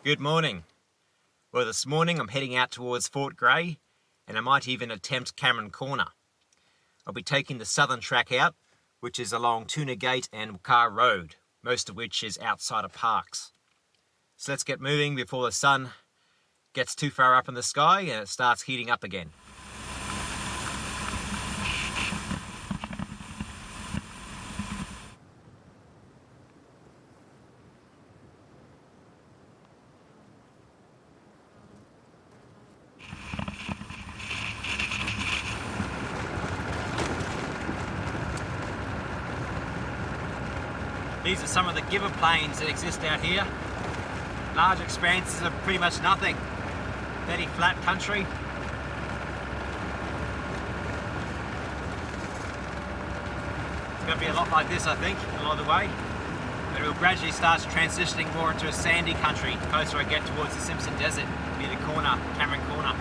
Good morning. Well, this morning I'm heading out towards Fort Grey, and I might even attempt Cameron Corner. I'll be taking the southern track out, which is along Tuna Gate and Car Road, most of which is outside of parks. So let's get moving before the sun gets too far up in the sky and it starts heating up again. These are some of the giver plains that exist out here. Large expanses of pretty much nothing. Very flat country. It's going to be a lot like this, I think, along the way. But it will gradually start transitioning more into a sandy country the closer I get towards the Simpson Desert, near the corner, Cameron Corner.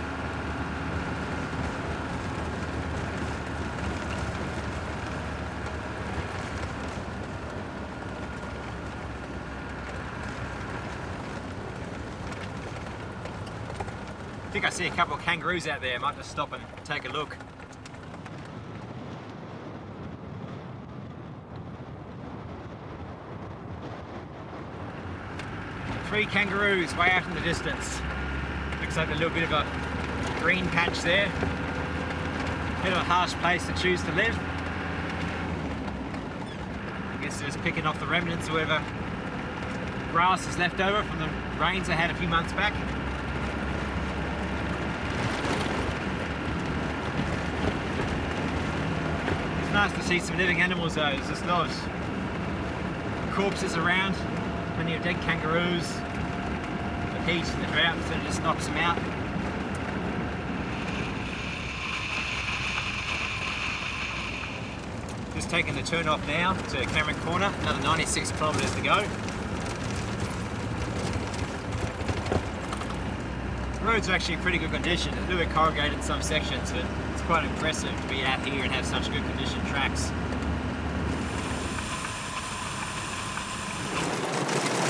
I think I see a couple of kangaroos out there. I might just stop and take a look. Three kangaroos way out in the distance. Looks like a little bit of a green patch there. Bit of a harsh place to choose to live. I guess they're just picking off the remnants or whatever grass is left over from the rains I had a few months back. Nice to see some living animals though. There's just a lot of corpses around, plenty of dead kangaroos. The heat and the drought sort of just knocks them out. Just taking the turn off now to Cameron Corner, another 96 kilometres to go. The roads are actually in pretty good condition. They're a little bit corrugated in some sections, but it's quite impressive to be out here and have such good conditioned tracks.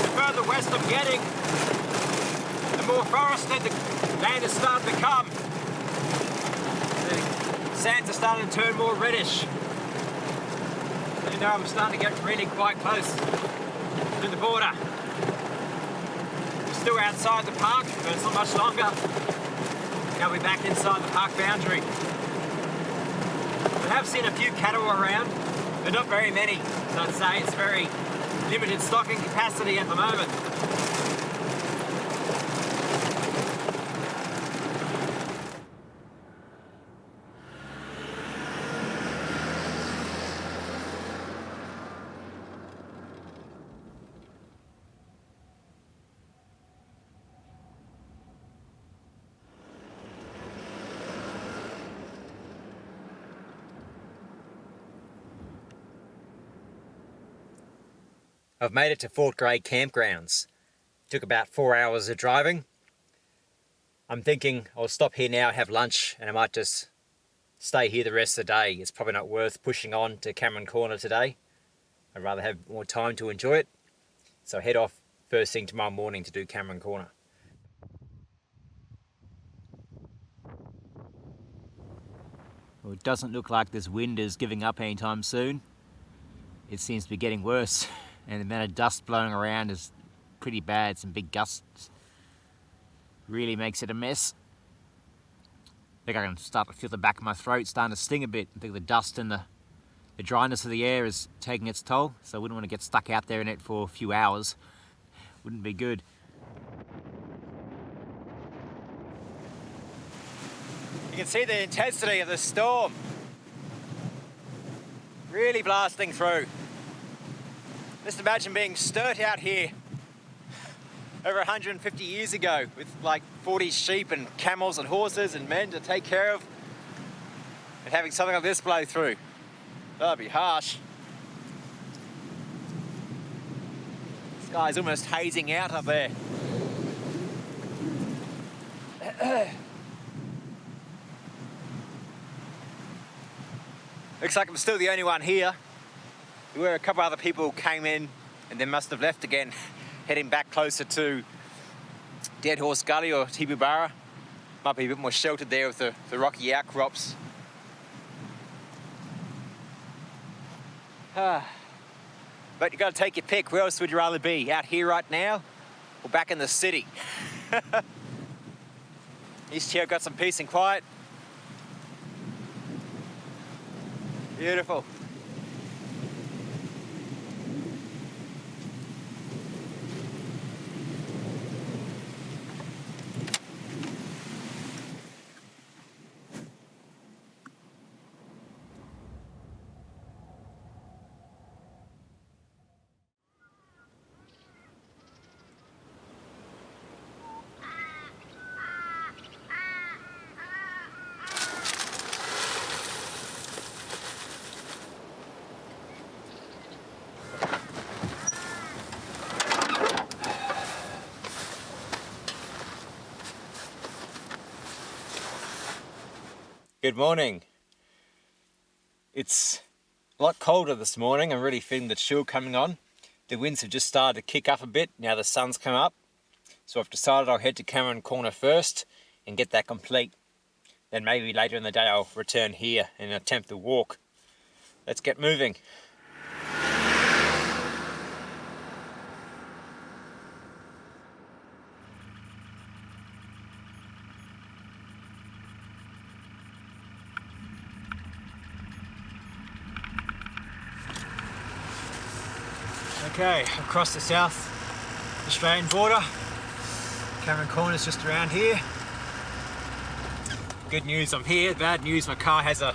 The further west I'm getting, the more forested the land is starting to become. The sands are starting to turn more reddish. You know, I'm starting to get really quite close to the border. We're still outside the park, but it's not much longer. Now we're back inside the park boundary. I have seen a few cattle around, but not very many. So I'd say it's very limited stocking capacity at the moment. I've made it to Fort Grey campgrounds. Took about 4 hours of driving. I'm thinking I'll stop here now, have lunch, and I might just stay here the rest of the day. It's probably not worth pushing on to Cameron Corner today. I'd rather have more time to enjoy it. So head off first thing tomorrow morning to do Cameron Corner. Well, it doesn't look like this wind is giving up anytime soon. It seems to be getting worse. And the amount of dust blowing around is pretty bad. Some big gusts. Really makes it a mess. I think I can start to feel the back of my throat starting to sting a bit. I think the dust and the dryness of the air is taking its toll. So I wouldn't want to get stuck out there in it for a few hours. Wouldn't be good. You can see the intensity of the storm. Really blasting through. Just imagine being Sturt out here over 150 years ago with like 40 sheep and camels and horses and men to take care of, and having something like this blow through. That'd be harsh. The sky's almost hazing out up there. Looks like I'm still the only one here. There were a couple other people who came in and then must have left again, heading back closer to Dead Horse Gully or Tibooburra. Might be a bit more sheltered there with the rocky outcrops. But you got to take your pick. Where else would you rather be? Out here right now or back in the city? East here got some peace and quiet. Beautiful. Good morning. It's a lot colder this morning. I'm really feeling the chill coming on. The winds have just started to kick up a bit. Now the sun's come up. So I've decided I'll head to Cameron Corner first and get that complete. Then maybe later in the day I'll return here and attempt the walk. Let's get moving. Okay, across the South Australian border. Cameron Corner's just around here. Good news, I'm here. Bad news, my car has a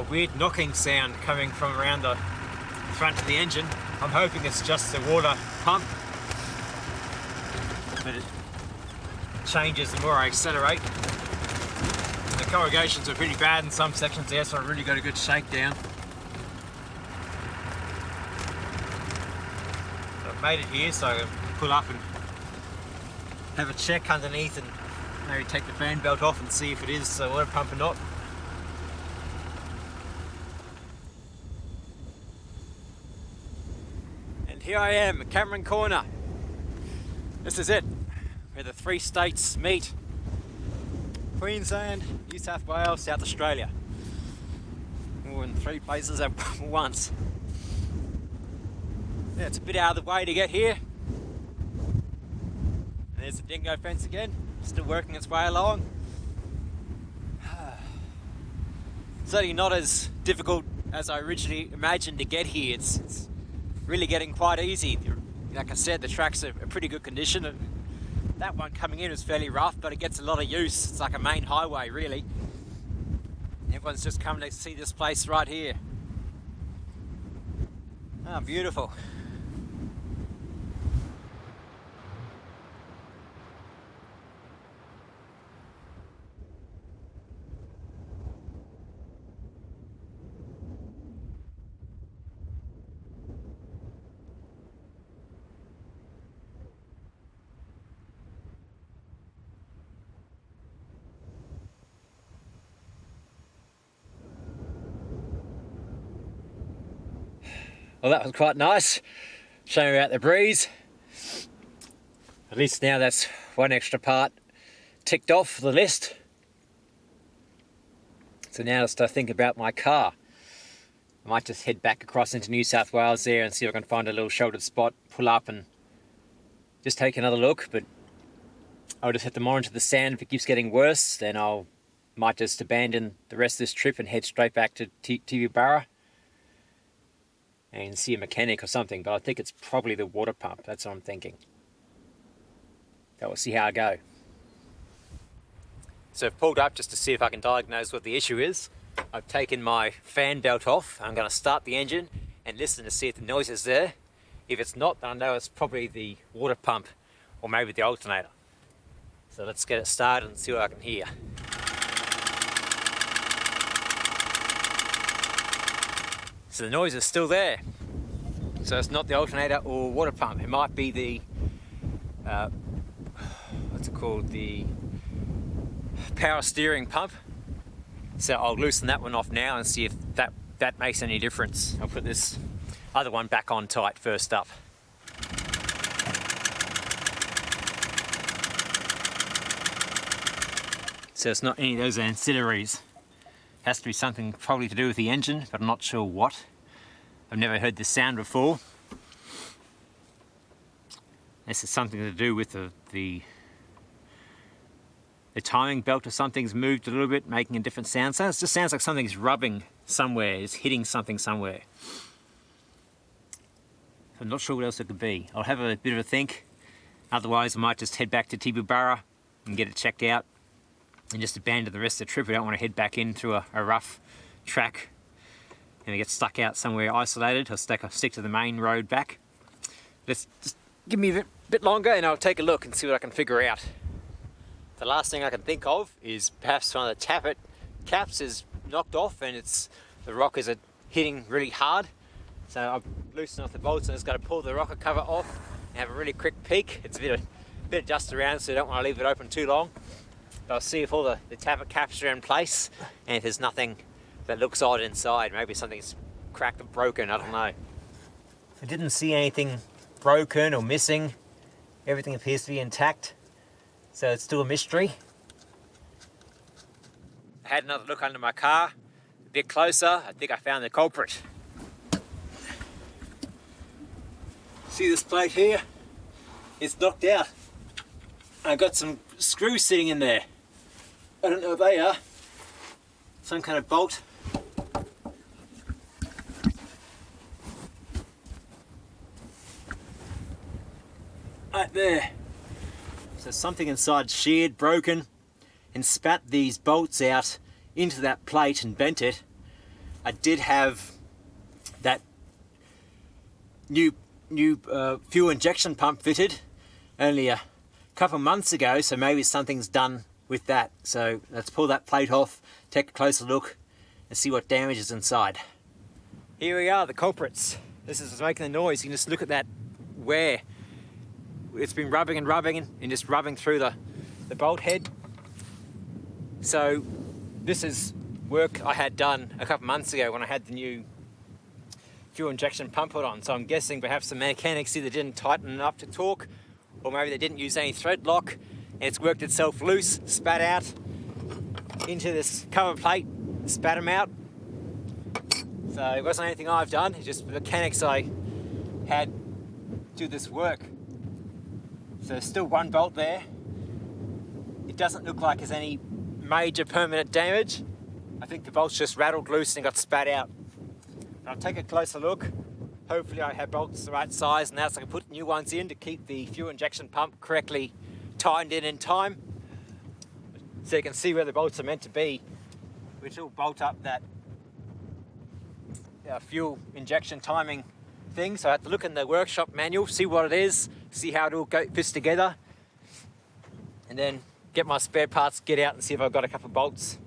weird knocking sound coming from around the front of the engine. I'm hoping it's just the water pump, but it changes the more I accelerate. The corrugations are pretty bad in some sections there, so I've really got a good shakedown. Made it here, so I can pull up and have a check underneath and maybe take the fan belt off and see if it is a water pump or not. And here I am at Cameron Corner. This is it, where the three states meet. Queensland, New South Wales, South Australia. All in three places at once. Yeah, it's a bit out of the way to get here. And there's the dingo fence again, still working its way along. Certainly not as difficult as I originally imagined to get here. It's really getting quite easy. Like I said, the tracks are in pretty good condition. And that one coming in is fairly rough, but it gets a lot of use. It's like a main highway, really. Everyone's just coming to see this place right here. Ah, beautiful. Well, that was quite nice, showing about the breeze. At least now that's one extra part ticked off the list. So now it's to think about my car. I might just head back across into New South Wales there and see if I can find a little sheltered spot, pull up and just take another look. But I'll just head more into the sand. If it keeps getting worse, then might just abandon the rest of this trip and head straight back to Tibooburra and see a mechanic or something, but I think it's probably the water pump. That's what I'm thinking. So we'll see how I go. So I've pulled up just to see if I can diagnose what the issue is. I've taken my fan belt off. I'm going to start the engine and listen to see if the noise is there. If it's not, then I know it's probably the water pump or maybe the alternator. So let's get it started and see what I can hear. So the noise is still there. So it's not the alternator or water pump. It might be the, what's it called? The power steering pump. So I'll loosen that one off now and see if that makes any difference. I'll put this other one back on tight first up. So it's not any of those ancillaries. Has to be something probably to do with the engine, but I'm not sure what. I've never heard this sound before. This is something to do with the timing belt or something's moved a little bit, making a different sound. So it just sounds like something's rubbing somewhere, it's hitting something somewhere. I'm not sure what else it could be. I'll have a bit of a think. Otherwise, I might just head back to Tibuburra and get it checked out and just abandon the rest of the trip. I don't want to head back in through a rough track and get stuck out somewhere isolated. I'll stick to the main road back. Just give me a bit longer and I'll take a look and see what I can figure out. The last thing I can think of is perhaps one of the tappet caps is knocked off and the rockers are hitting really hard. So I've loosened off the bolts and just got to pull the rocker cover off and have a really quick peek. It's a bit of dust around, so I don't want to leave it open too long. But I'll see if all the tappet caps are in place and if there's nothing that looks odd inside. Maybe something's cracked or broken, I don't know. I didn't see anything broken or missing. Everything appears to be intact, so it's still a mystery. I had another look under my car, a bit closer. I think I found the culprit. See this plate here? It's knocked out. I got some screws sitting in there. I don't know what they are. Some kind of bolt. Right there. So something inside sheared, broken, and spat these bolts out into that plate and bent it. I did have that new fuel injection pump fitted only a couple of months ago, so maybe something's done with that. So let's pull that plate off, take a closer look and see what damage is inside. Here we are, the culprits. This is what's making the noise. You can just look at that wear. It's been rubbing and just rubbing through the bolt head. So this is work I had done a couple of months ago when I had the new fuel injection pump put on. So I'm guessing perhaps the mechanics either didn't tighten it up to torque, or maybe they didn't use any thread lock and it's worked itself loose, spat out into this cover plate, spat them out. So it wasn't anything I've done, it's just the mechanics I had do this work. So there's still one bolt there. It doesn't look like there's any major permanent damage. I think the bolts just rattled loose and got spat out. I'll take a closer look. Hopefully I have bolts the right size and now so I can put new ones in to keep the fuel injection pump correctly tightened in time. So you can see where the bolts are meant to be, which will bolt up that fuel injection timing thing. So I have to look in the workshop manual, see what it is, see how it all fits together, and then get my spare parts, get out and see if I've got a couple of bolts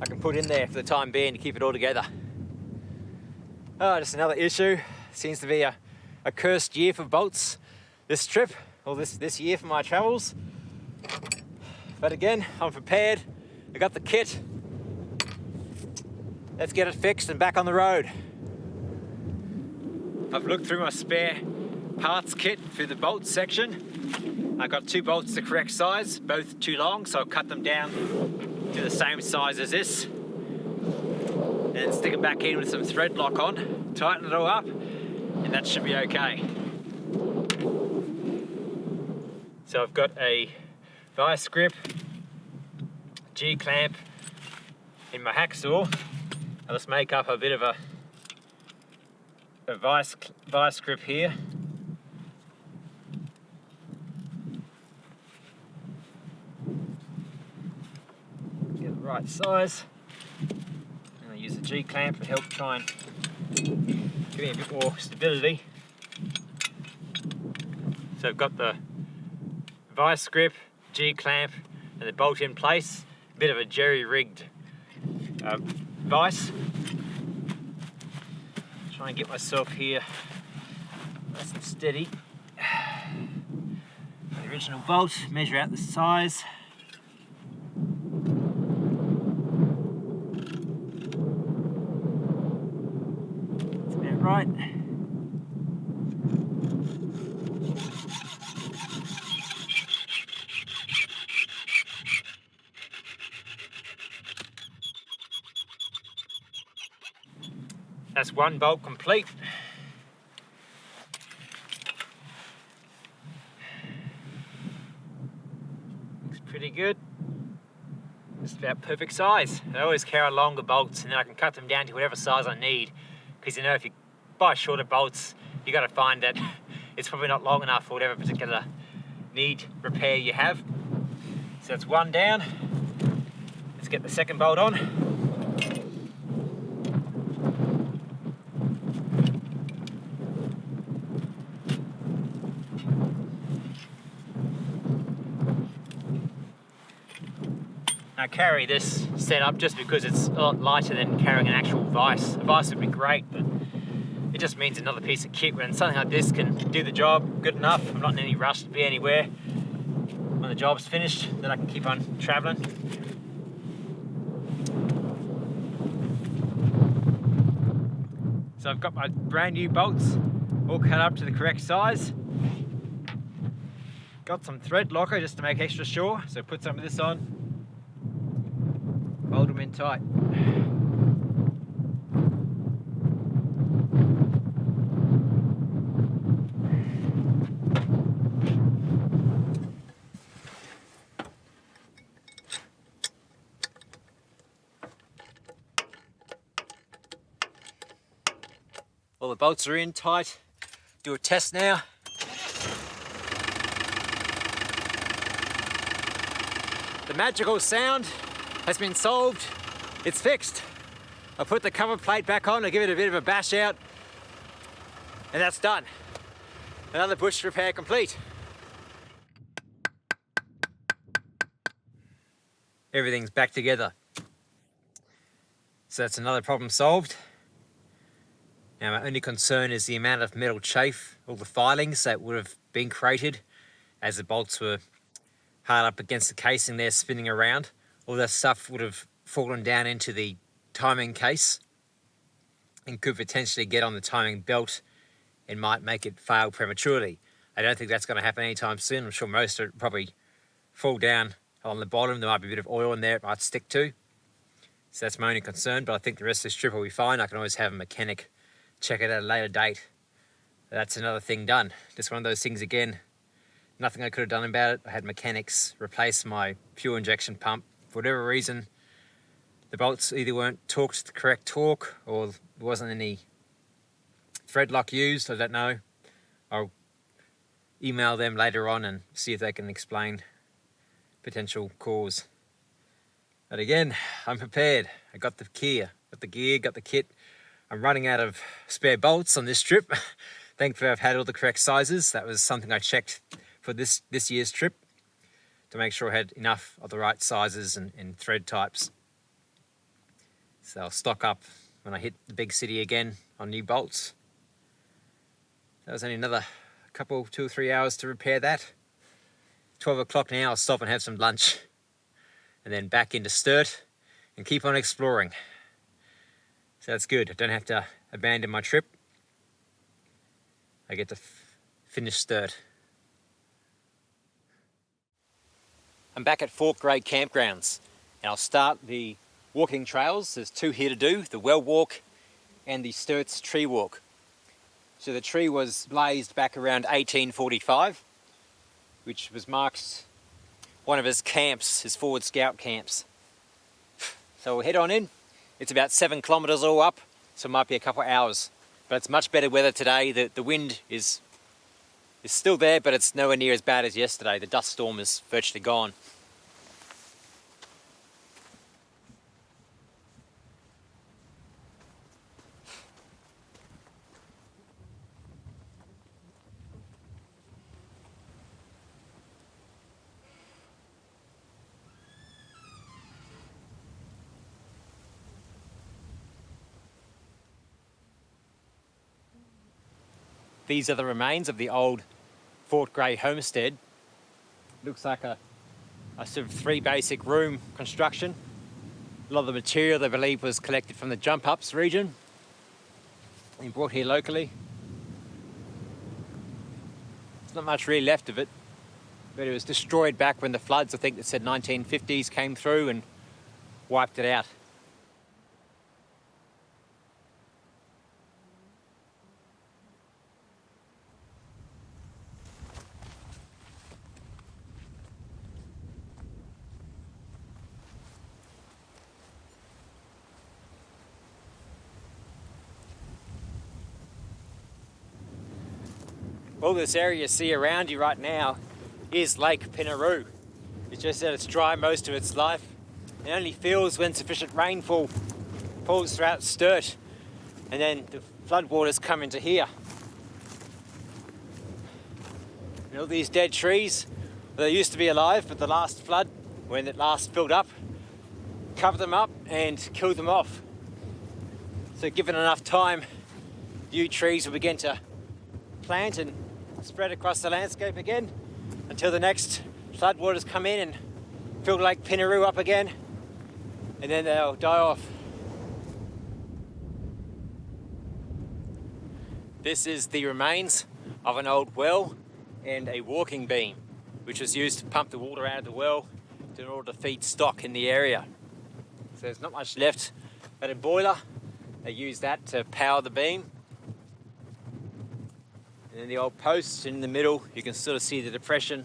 I can put in there for the time being to keep it all together. Oh, just another issue. Seems to be a cursed year for bolts this trip, or this year for my travels. But again, I'm prepared. I got the kit. Let's get it fixed and back on the road. I've looked through my spare parts kit through the bolts section. I got 2 bolts the correct size, both too long, so I'll cut them down to the same size as this. And stick them back in with some thread lock on, tighten it all up, and that should be okay. So I've got a vice grip, G-clamp in my hacksaw. I'll just make up a bit of a vice grip here. Get the right size. And I use the G-clamp to help try and give me a bit more stability. So I've got the vice grip, G-clamp and the bolt in place. A bit of a jerry-rigged vice. Try and get myself here nice and steady. The original bolt, measure out the size. That's about right. That's one bolt complete. Looks pretty good. Just about perfect size. I always carry longer bolts and then I can cut them down to whatever size I need. Because you know, if you buy shorter bolts, you got to find that it's probably not long enough for whatever particular need repair you have. So that's one down. Let's get the second bolt on. I carry this setup just because it's a lot lighter than carrying an actual vise. A vise would be great, but it just means another piece of kit. When something like this can do the job good enough, I'm not in any rush to be anywhere. When the job's finished, then I can keep on traveling. So I've got my brand new bolts all cut up to the correct size. Got some thread locker just to make extra sure, so put some of this on. Hold them in tight. All the bolts are in tight. Do a test now. The magical sound has been solved. It's fixed. I put the cover plate back on to give it a bit of a bash out, and that's done. Another bush repair complete. Everything's back together. So that's another problem solved. Now my only concern is the amount of metal chafe, all the filings that would have been created as the bolts were hard up against the casing there spinning around. All that stuff would have fallen down into the timing case and could potentially get on the timing belt and might make it fail prematurely. I don't think that's going to happen anytime soon. I'm sure most will probably fall down on the bottom. There might be a bit of oil in there it might stick to. So that's my only concern, but I think the rest of this strip will be fine. I can always have a mechanic check it at a later date. That's another thing done. Just one of those things again. Nothing I could have done about it. I had mechanics replace my fuel injection pump. For whatever reason, the bolts either weren't torqued to the correct torque or there wasn't any thread lock used. I don't know. I'll email them later on and see if they can explain potential cause. But again, I'm prepared. I got the gear, got the kit. I'm running out of spare bolts on this trip. Thankfully, I've had all the correct sizes. That was something I checked for this year's trip to make sure I had enough of the right sizes and thread types. So I'll stock up when I hit the big city again on new bolts. That was only another couple, 2 or 3 hours to repair that. 12 o'clock now, I'll stop and have some lunch and then back into Sturt and keep on exploring. So that's good. I don't have to abandon my trip. I get to finish Sturt. I'm back at Fork Grade Campgrounds and I'll start the walking trails. There's 2 here to do, the Well Walk and the Stuarts Tree Walk. So the tree was blazed back around 1845, which was Mark's one of his camps, his forward scout camps. So we'll head on in. It's about 7 kilometres all up, so it might be a couple of hours. But it's much better weather today. The wind is still there, but it's nowhere near as bad as yesterday. The dust storm is virtually gone. These are the remains of the old Fort Grey homestead. Looks like a sort of 3 basic room construction. A lot of the material they believe was collected from the Jump Ups region and brought here locally. There's not much really left of it, but it was destroyed back when the floods, I think that said 1950s, came through and wiped it out. All this area you see around you right now is Lake Pinaroo. It's just that it's dry most of its life. It only fills when sufficient rainfall falls throughout Sturt, and then the floodwaters come into here. And all these dead trees, well, they used to be alive, but the last flood, when it last filled up, covered them up and killed them off. So given enough time, new trees will begin to plant and spread across the landscape again until the next floodwaters come in and fill Lake Pinaroo up again, and then they'll die off. This is the remains of an old well and a walking beam, which was used to pump the water out of the well in order to feed stock in the area. So there's not much left but a boiler. They use that to power the beam. And then the old posts in the middle, you can sort of see the depression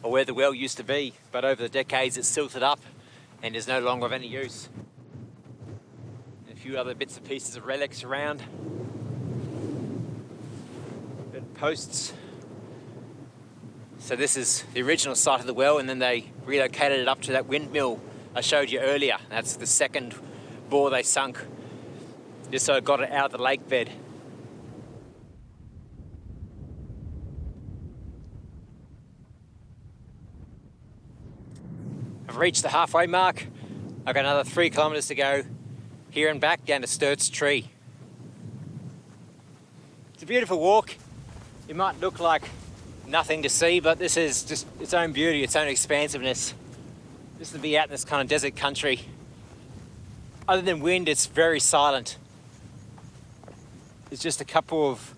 or where the well used to be, but over the decades it's silted up and is no longer of any use. And a few other bits and pieces of relics around. Posts. So this is the original site of the well, and then they relocated it up to that windmill I showed you earlier. That's the second bore they sunk, just so it got it out of the lake bed. I've reached the halfway mark. I've got another 3 kilometres to go here and back down to Sturt's tree. It's a beautiful walk. It might look like nothing to see, but this is just its own beauty, its own expansiveness. Just to be out in this kind of desert country. Other than wind, it's very silent. There's just a couple of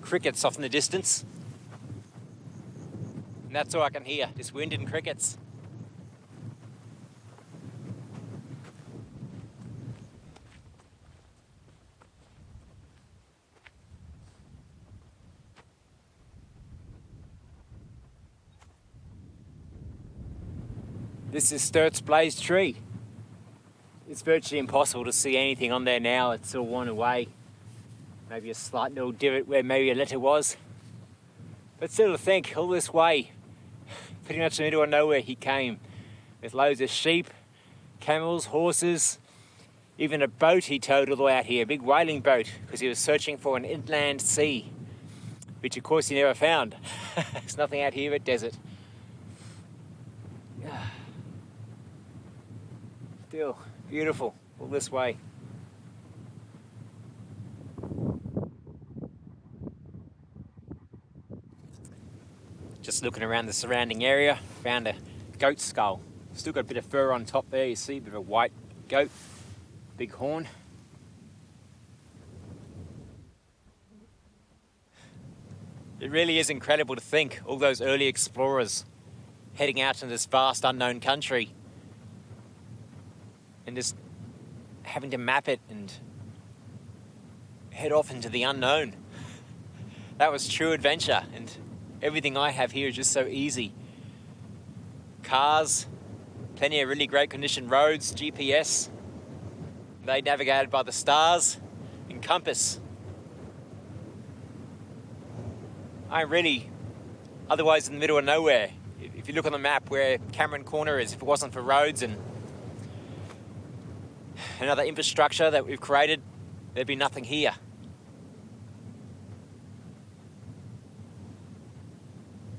crickets off in the distance. And that's all I can hear, just wind and crickets. This is Sturt's Blaze tree. It's virtually impossible to see anything on there now. It's all worn away. Maybe a slight little divot where maybe a letter was. But still to think, all this way, pretty much in the middle of nowhere he came. With loads of sheep, camels, horses, even a boat he towed all the way out here, a big whaling boat, because he was searching for an inland sea, which of course he never found. There's nothing out here but desert. Still beautiful all this way. Just looking around the surrounding area, found a goat skull. Still got a bit of fur on top there, you see, a bit of a white goat, big horn. It really is incredible to think all those early explorers heading out into this vast unknown country and just having to map it and head off into the unknown. That was true adventure, and everything I have here is just so easy. Cars, plenty of really great condition roads, GPS. They navigated by the stars and compass. I'm really otherwise in the middle of nowhere. If you look on the map where Cameron Corner is, if it wasn't for roads and another infrastructure that we've created, there'd be nothing here.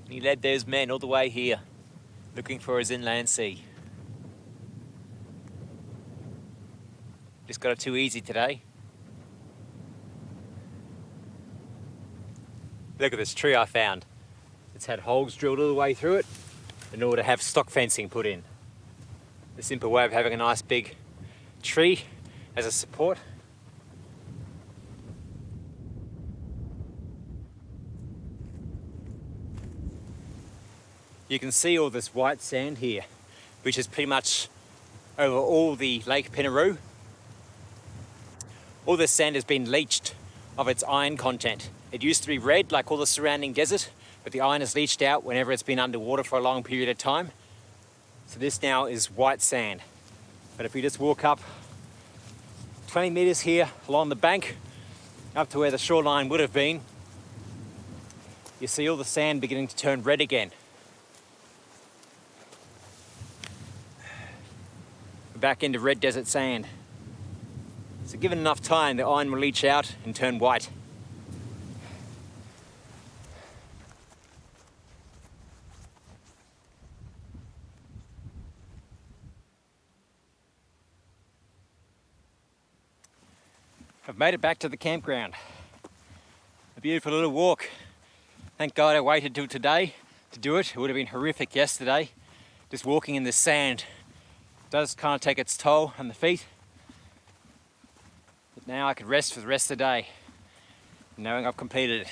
He led those men all the way here, looking for his inland sea. Just got it too easy today. Look at this tree I found. It's had holes drilled all the way through it in order to have stock fencing put in. The simple way of having a nice big tree as a support. You can see all this white sand here, which is pretty much over all the Lake Pinaroo. All this sand has been leached of its iron content. It used to be red like all the surrounding desert, but the iron is leached out whenever it's been underwater for a long period of time. So this now is white sand. But if we just walk up 20 meters here along the bank, up to where the shoreline would have been, you see all the sand beginning to turn red again. We're back into red desert sand. So given enough time, the iron will leach out and turn white. I've made it back to the campground. A beautiful little walk. Thank God I waited till today to do it. It would have been horrific yesterday. Just walking in this sand does kind of take its toll on the feet. But now I could rest for the rest of the day, knowing I've completed it.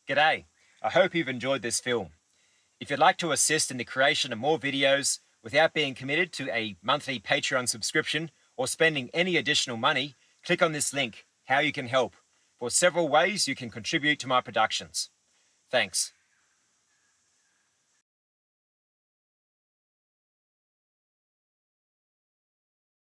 G'day. I hope you've enjoyed this film. If you'd like to assist in the creation of more videos without being committed to a monthly Patreon subscription or spending any additional money, click on this link, How You Can Help, for several ways you can contribute to my productions. Thanks.